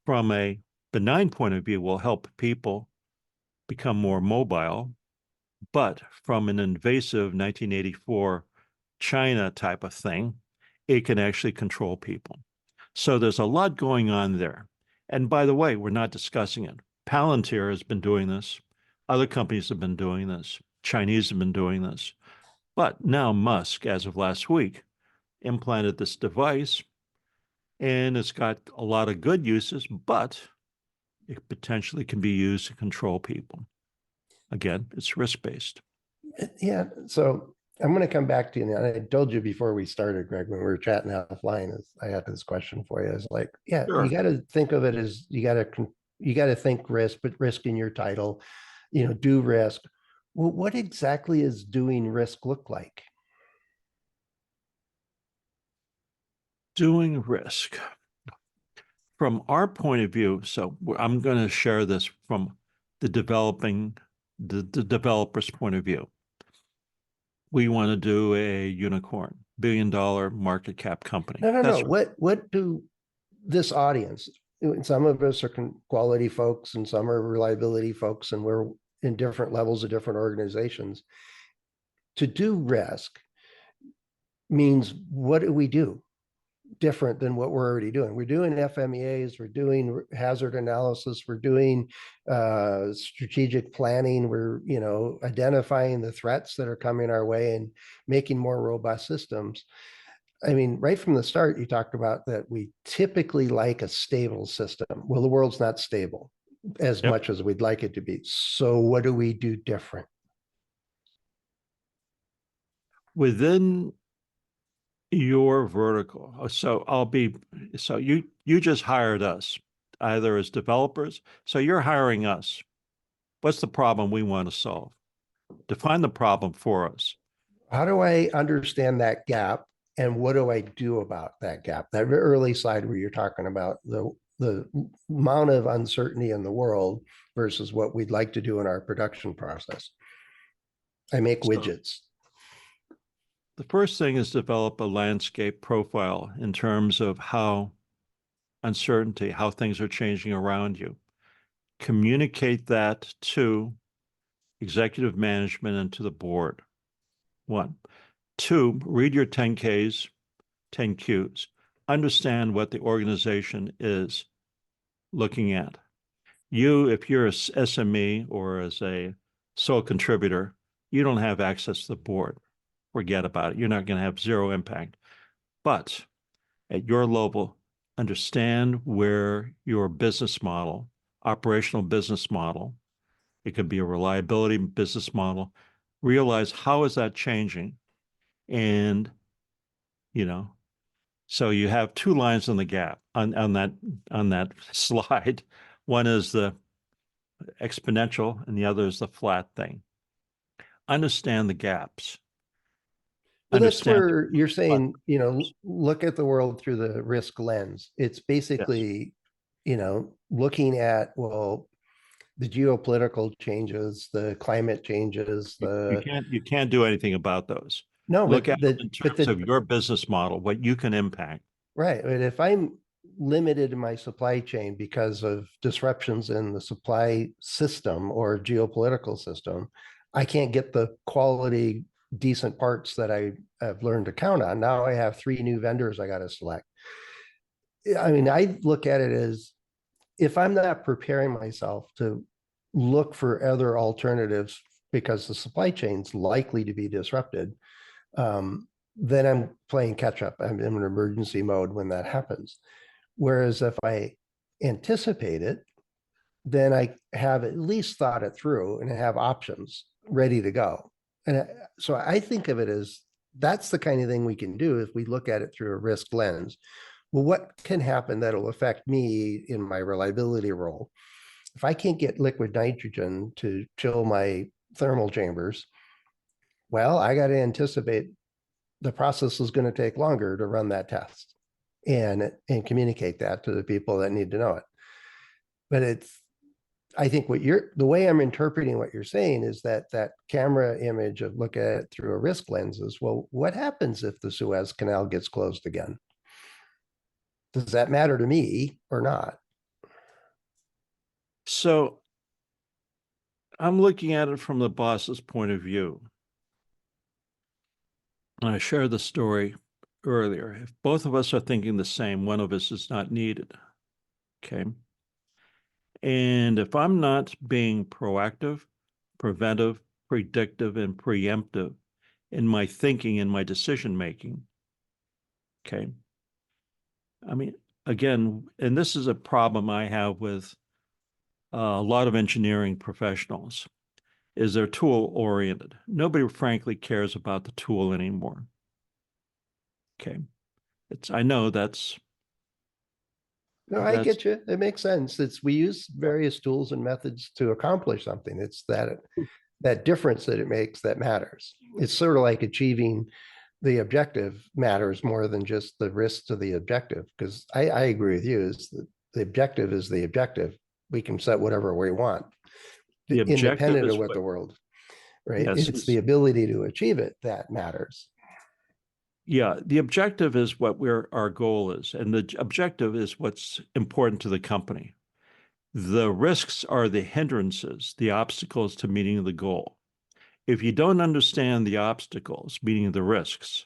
from a benign point of view, will help people become more mobile. But from an invasive 1984 China type of thing, it can actually control people. So there's a lot going on there. And by the way, we're not discussing it. Palantir has been doing this. Other companies have been doing this. Chinese have been doing this. But now Musk, as of last week, implanted this device, and it's got a lot of good uses, but it potentially can be used to control people. Again, it's risk-based. Yeah. So I'm going to come back to you. And I told you before we started, Greg, when we were chatting offline, is I had this question for you. It's like, yeah, you Sure. got to think of it as you got to think risk, but risk in your title, do risk. Well, what exactly is doing risk look like? Doing risk. From our point of view, so I'm going to share this from the developer's point of view. We want to do a unicorn, $1 billion market cap company. No. What do this audience? Some of us are quality folks, and some are reliability folks, and we're in different levels of different organizations. To do risk means, what do we do different than what we're already doing? We're doing FMEAs, we're doing hazard analysis, we're doing strategic planning, we're identifying the threats that are coming our way and making more robust systems. I mean, right from the start, you talked about that we typically like a stable system. Well, the world's not stable as Yep. much as we'd like it to be. So what do we do different? Within Your vertical. So I'll be, so you just hired us either as developers. So you're hiring us. What's the problem we want to solve? Define the problem for us. How do I understand that gap, and what do I do about that gap? That early slide where you're talking about the amount of uncertainty in the world versus what we'd like to do in our production process. I make So widgets. the first thing is develop a landscape profile in terms of how uncertainty, how things are changing around you. Communicate that to executive management and to the board. One. Two, read your 10Ks, 10Qs. Understand what the organization is looking at. You, if you're a SME or as a sole contributor, you don't have access to the board. Forget about it. You're not going to have zero impact. But at your level, understand where your business model, operational business model, it could be a reliability business model, realize how is that changing? And, you know, so you have two lines on the gap on that slide. One is the exponential and the other is the flat thing. Understand the gaps. Well, that's Understand where you're what, saying, look at the world through the risk lens. It's yes. basically, looking at, well, the geopolitical changes, the climate changes, You can't do anything about those. no, Look but at them the in but terms the of your business model, what you can impact. right. But if I'm limited in my supply chain because of disruptions in the supply system or geopolitical system, I can't get the quality, decent parts that I have learned to count on. Now I have three new vendors I got to select. I mean, I look at it as if I'm not preparing myself to look for other alternatives because the supply chain's likely to be disrupted, then I'm playing catch up. I'm in an emergency mode when that happens. Whereas if I anticipate it, then I have at least thought it through and have options ready to go. And so I think of it as that's the kind of thing we can do if we look at it through a risk lens. Well, what can happen that'll affect me in my reliability role? If I can't get liquid nitrogen to chill my thermal chambers, well, I got to anticipate the process is going to take longer to run that test and communicate that to the people that need to know it. But I think the way I'm interpreting what you're saying is that camera image of look at it through a risk lens is, well, what happens if the Suez Canal gets closed again? Does that matter to me or not? So I'm looking at it from the boss's point of view. I shared the story earlier. If both of us are thinking the same, one of us is not needed. Okay. And if I'm not being proactive, preventive, predictive, and preemptive in my thinking and my decision making, okay. I mean, again, and this is a problem I have with a lot of engineering professionals, is they're tool oriented. Nobody frankly cares about the tool anymore. Okay. I know No, I that's get you. It makes sense. We use various tools and methods to accomplish something. It's that difference that it makes that matters. It's sort of like achieving the objective matters more than just the risk to the objective. Because I agree with you. Is the objective is the objective. We can set whatever we want, the objective independent of is what what, the world. Right? yes, It's the ability to achieve it that matters. yeah, the objective is what our goal is, and the objective is what's important to the company. The risks are the hindrances, the obstacles to meeting the goal. If you don't understand the obstacles, meaning the risks,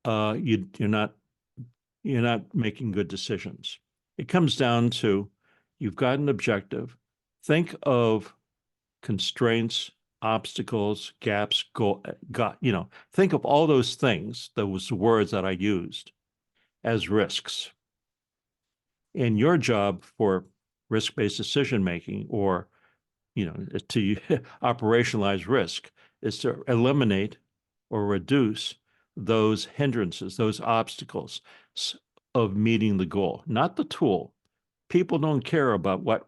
you're not making good decisions. It comes down to you've got an objective. Think of constraints, obstacles, gaps, think of all those things, those words that I used as risks. And your job for risk-based decision making or to operationalize risk is to eliminate or reduce those hindrances, those obstacles of meeting the goal, not the tool. People don't care about what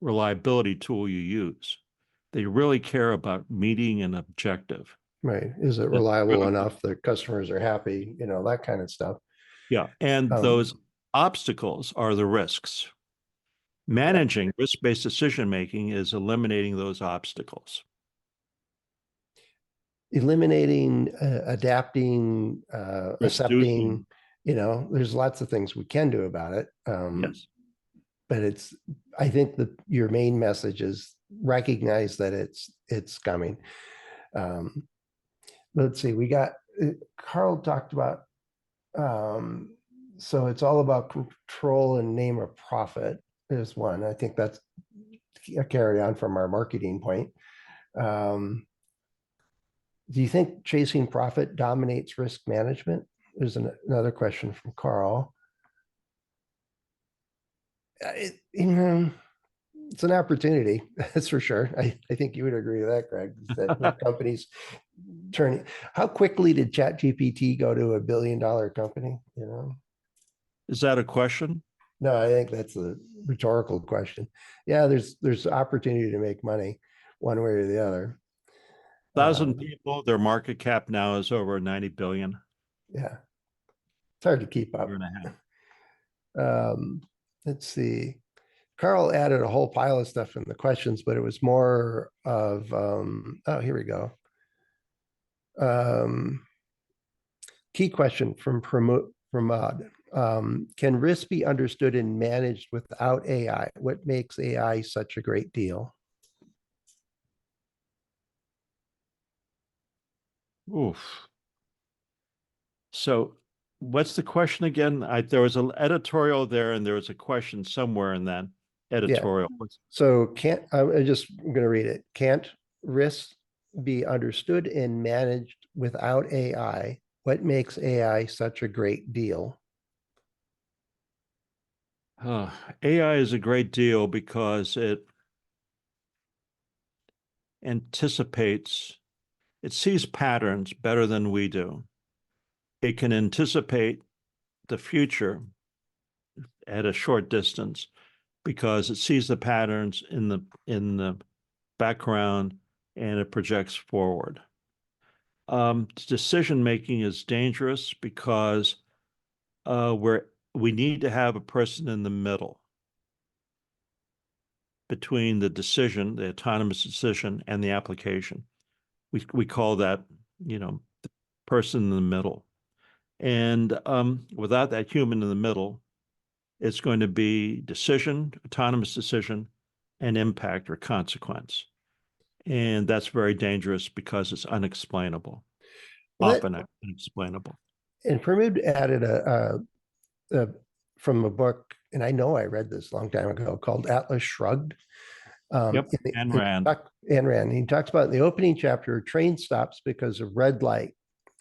reliability tool you use. They really care about meeting an objective. Right. Is it That's reliable critical. enough that customers are happy? That kind of stuff. Yeah. And those Um, obstacles are the risks. yeah. Managing risk-based decision making is eliminating those obstacles. Eliminating, adapting, accepting, Reducing, there's lots of things we can do about it. yes. But I think that your main message is recognize that it's coming. Um, let's see, we got, Carl talked about, so it's all about control and name a profit is one. I think that's a carry on from our marketing point. Um, do you think chasing profit dominates risk management? There's another question from Carl. It's an opportunity, that's for sure. I think you would agree with that, Greg, that companies turning. How quickly did ChatGPT go to $1 billion company? Is that a question? No, I think that's a rhetorical question. Yeah, there's opportunity to make money one way or the other. 1,000 people, their market cap now is over 90 billion. Yeah, it's hard to keep Year up. and a half. Let's see. Carl added a whole pile of stuff in the questions, but it was more of, oh, here we go. Key question from Pramod. Can risk be understood and managed without AI? What makes AI such a great deal? Oof. So what's the question again? There was an editorial there and there was a question somewhere in that Yeah. editorial. So I'm just going to read it. Can't risk be understood and managed without AI? What makes AI such a great deal? AI is a great deal because it anticipates, it sees patterns better than we do. It can anticipate the future at a short distance because it sees the patterns in the background and it projects forward. Decision making is dangerous because we need to have a person in the middle between the decision, the autonomous decision, and the application. We call that, the person in the middle. And without that human in the middle, it's going to be decision, autonomous decision, and impact or consequence. And that's very dangerous because it's unexplainable, Well, often unexplainable. and Pramod added from a book, and I know I read this a long time ago, called Atlas Shrugged. Yep, and Rand. Ayn Rand. He talks about in the opening chapter, train stops because of red light,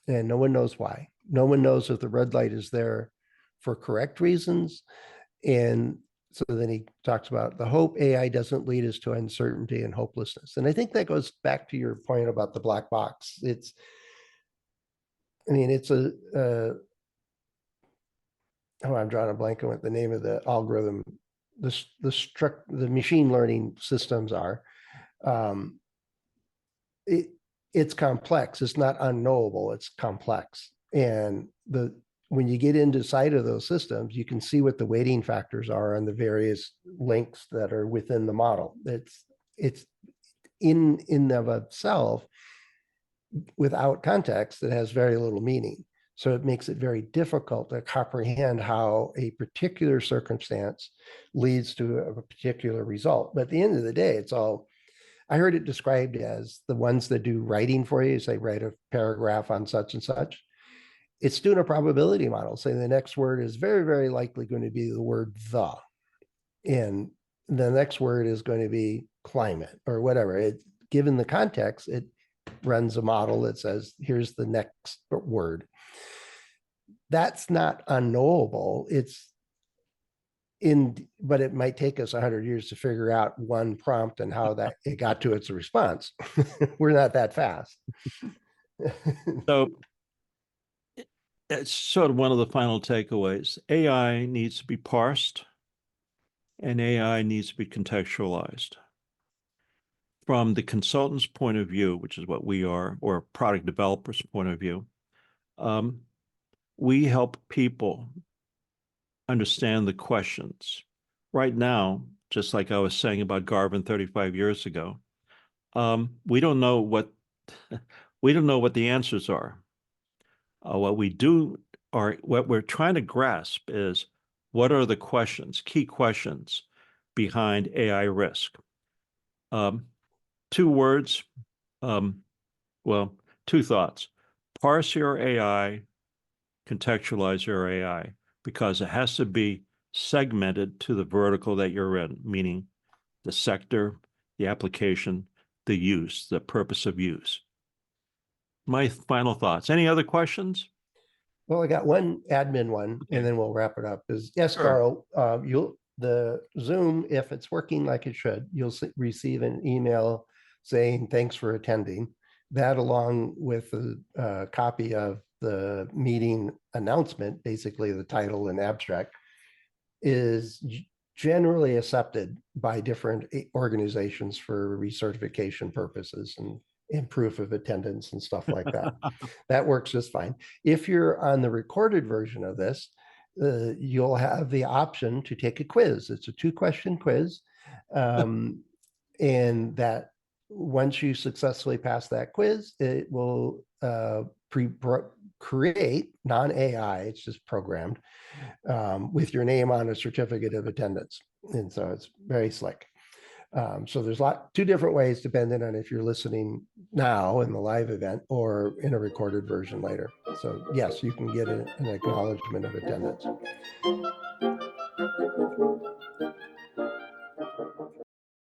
and no one knows why. No one knows if the red light is there for correct reasons. And so then he talks about the hope AI doesn't lead us to uncertainty and hopelessness. And I think that goes back to your point about the black box. It's I'm drawing a blank on what the name of the algorithm, the machine learning systems are. Um, it's complex. It's not unknowable. It's complex. And when you get inside of those systems, you can see what the weighting factors are on the various links that are within the model. It's in of itself, without context, it has very little meaning. So it makes it very difficult to comprehend how a particular circumstance leads to a particular result. But at the end of the day, it's all, I heard it described as the ones that do writing for you, say write a paragraph on such and such. It's doing a probability model, saying the next word is very, very likely going to be the word the. And the next word is going to be climate or whatever. Given the context, it runs a model that says, here's the next word. That's not unknowable. But it might take us 100 years to figure out one prompt and how that it got to its response. We're not that fast. So it's sort of one of the final takeaways. AI needs to be parsed and AI needs to be contextualized. From the consultant's point of view, which is what we are, or product developer's point of view, um, we help people understand the questions. Right now, just like I was saying about Garvin 35 years ago, we don't know what we don't know what the answers are. What we do are what we're trying to grasp is what are the questions, key questions behind AI risk. Um, two words, um, well, two thoughts. Parse your AI, contextualize your AI, because it has to be segmented to the vertical that you're in, meaning the sector, the application, the use, the purpose of use. My final thoughts. Any other questions? Well, I got one admin one, Okay. and then we'll wrap it up. Is yes, Sure. Carl, you'll the Zoom, if it's working like it should, you'll receive an email saying thanks for attending. That, along with a copy of the meeting announcement, basically the title and abstract, is generally accepted by different organizations for recertification purposes and proof of attendance and stuff like that. That works just fine. If you're on the recorded version of this, you'll have the option to take a quiz. It's a 2-question quiz. And that once you successfully pass that quiz, it will create non-AI, it's just programmed, with your name on a certificate of attendance. And so it's very slick. So there's two different ways, depending on if you're listening now in the live event or in a recorded version later. So yes, you can get an acknowledgement of attendance.